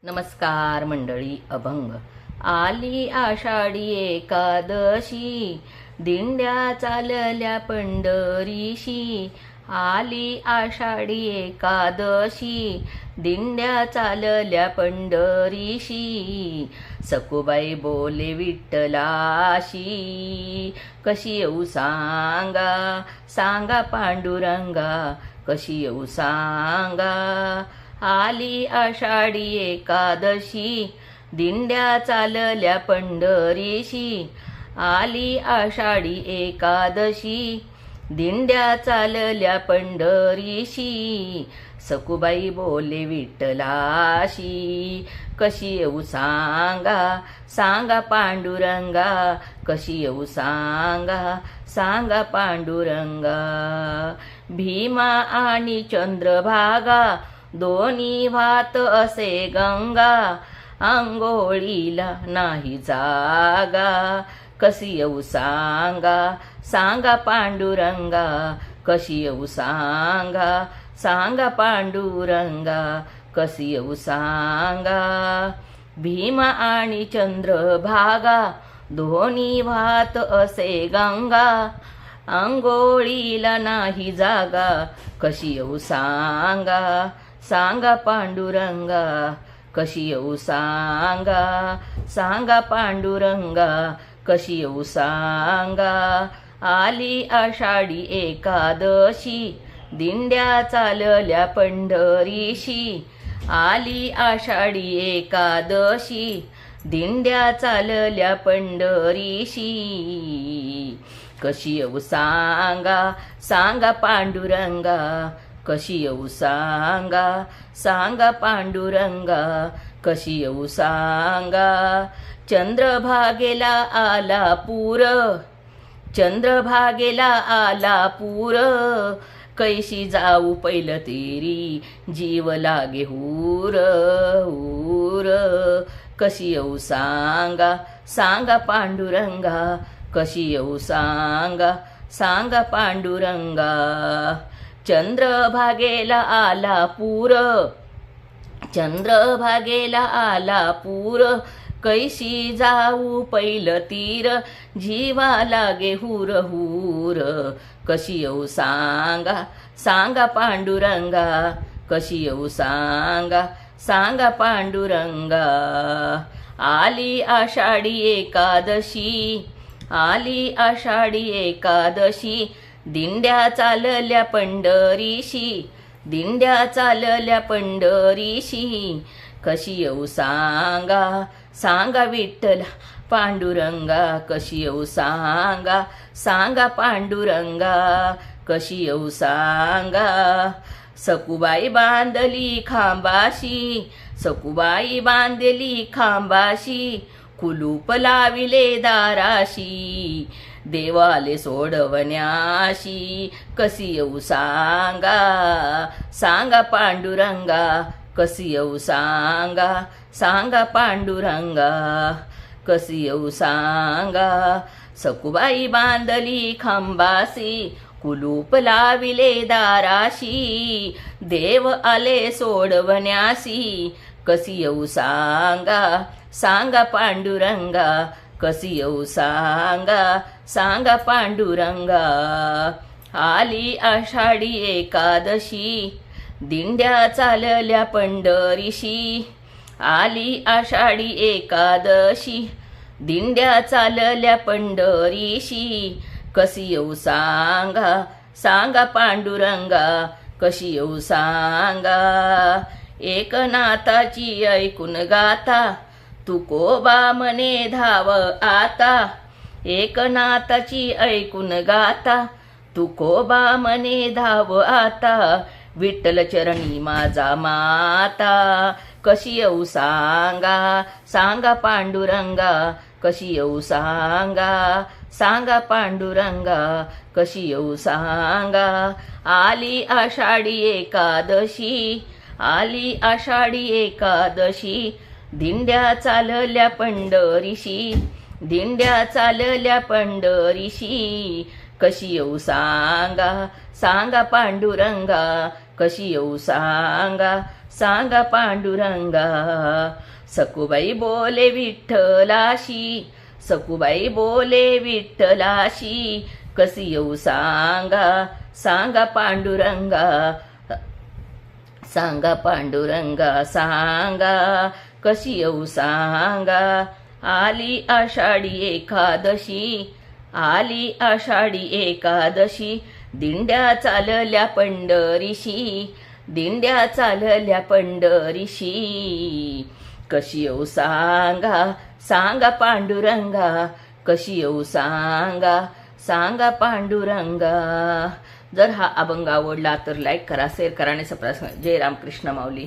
नमस्कार मंडळी. अभंग. आली आषाढी एकादशी, दिंड्या चालल्या पंढरीशी. आली आषाढी एकादशी, दिंड्या चालल्या पंढरीशी. सखुबाई बोले विठ्ठलाशी, कशी येऊ सांगा, सांगा पांडुरंगा, कशी येऊ सांगा. आली आषाढी एकादशी, दिंड्या चालल्या पंढरीशी. आली आषाढी एकादशी, दिंड्या चालल्या पंढरीशी. सखुबाई बोले विठ्ठलाशी, कशी येऊ सांगा, सांगा पांडुरंगा, कशी येऊ सांगा, सांगा पांडुरंगा. भीमा आणि चंद्रभागा, दोन्ही वाहत असे गंगा. अंघोळीला नाही जागा, कशी येऊ सांगा, सांगा पांडुरंगा, कशी येऊ सांगा, सांगा पांडुरंगा, कशी येऊ सांगा. भीमा आणि चंद्रभागा, दोन्ही वाहत असे गंगा. अंघोळीला नाही जागा, कशी येऊ सांगा, सांगा पांडुरंगा, कशी येऊ सांगा, सांगा पांडुरंगा, कशी येऊ सांगा. आली आषाढी एकादशी, दिंड्या चालल्या पंढरीशी. आली आषाढी एकादशी, दिंड्या चालल्या पंढरीशी. कशी येऊ सांगा, सांगा पांडुरंगा, कशी येऊ सांगा, सांगा पांडुरंगा, कशी येऊ सांगा. चंद्रभागेला आला पूर, चंद्रभागेला आला पूर. कैशी जाऊ पहिलं तेरी, जीव लागे हुर हुर. कशी येऊ सांगा, सांगा पांडुरंगा, कशी येऊ सांगा, सांगा पांडुरंगा. चंद्रभागेला आला पूर, चंद्रभागेला आला पूर. कैशी जाऊ पहिलं तीर, जीवा लागे हुर हुर. कशी येऊ सांगा, सांगा पांडुरंगा, कशी येऊ सांगा, सांगा पांडुरंगा. आली आषाढी एकादशी, आली आषाढी एकादशी, दिंड्या चालल्या पंढरीशी. दिंड्या चालल्या पंढरीशी. कशी येऊ सांगा, सांगा विठ्ठला पांडुरंगा, कशी येऊ सांगा, सांगा पांडुरंगा, कशी येऊ सांगा. सखुबाई बांधली खांबाशी, सखुबाई बांधली खांबाशी. कुलूप लाविले दाराशी, देवाले सोडवण्याशी. कशी येऊ सांगा, सांगा पांडुरंगा, कशी येऊ सांगा, सांगा पांडुरंगा, कशी येऊ सांगा. सखुबाई बांधली खांबाशी, कुलूप लाविले दाराशी. देव आले सोडवण्यासी. कशी येऊ सांगा, सांगा पांडुरंगा, कशी येऊ सांगा, सांगा पांडुरंगा. आली आषाढी एकादशी, दिंड्या चालल्या पंढरीशी. आली आषाढी एकादशी, दिंड्या चालल्या पंढरीशी. कशी येऊ सांगा, सांगा पांडुरंगा, कशी येऊ सांगा. एकनाथाची ऐकून गाथा, तुकोबा म्हणे धाव आता. एकनाथाची ऐकून गाथा, तुकोबा म्हणे धाव आता. विठ्ठल चरणी माझा माता. कशी येऊ सांगा, सांगा पांडुरंगा, कशी येऊ सांगा, सांगा पांडुरंगा, कशी येऊ सांगा. आली आषाढी एकादशी, आली आषाढी एकादशी, दिंड्या चालल्या पंढरीशी. दिंड्या चालल्या पंढरीशी. कशी येऊ सांगा, सांगा पांडुरंगा, कशी येऊ सांगा, सांगा पांडुरंगा. सखूबाई बोले विठ्ठलाशी, सखूबाई बोले विठ्ठलाशी, कशी येऊ सांगा, सांगा पांडुरंगा. सांगा पांडुरंगा, सांगा कशी येऊ सांगा. आली आषाढी एकादशी, आली आषाढी एकादशी, दिंड्या चालल्या पंढरीशी, दिंड्या चालल्या पंढरीशी, कशी येऊ सांगा, सांगा पांडुरंगा, कशी येऊ सांगा, सांगा पांडुरंगा. जर हा अभंग आवडला तर लाईक करा, शेअर करा आणि सबस्क्राईब करा. जय रामकृष्ण माऊली.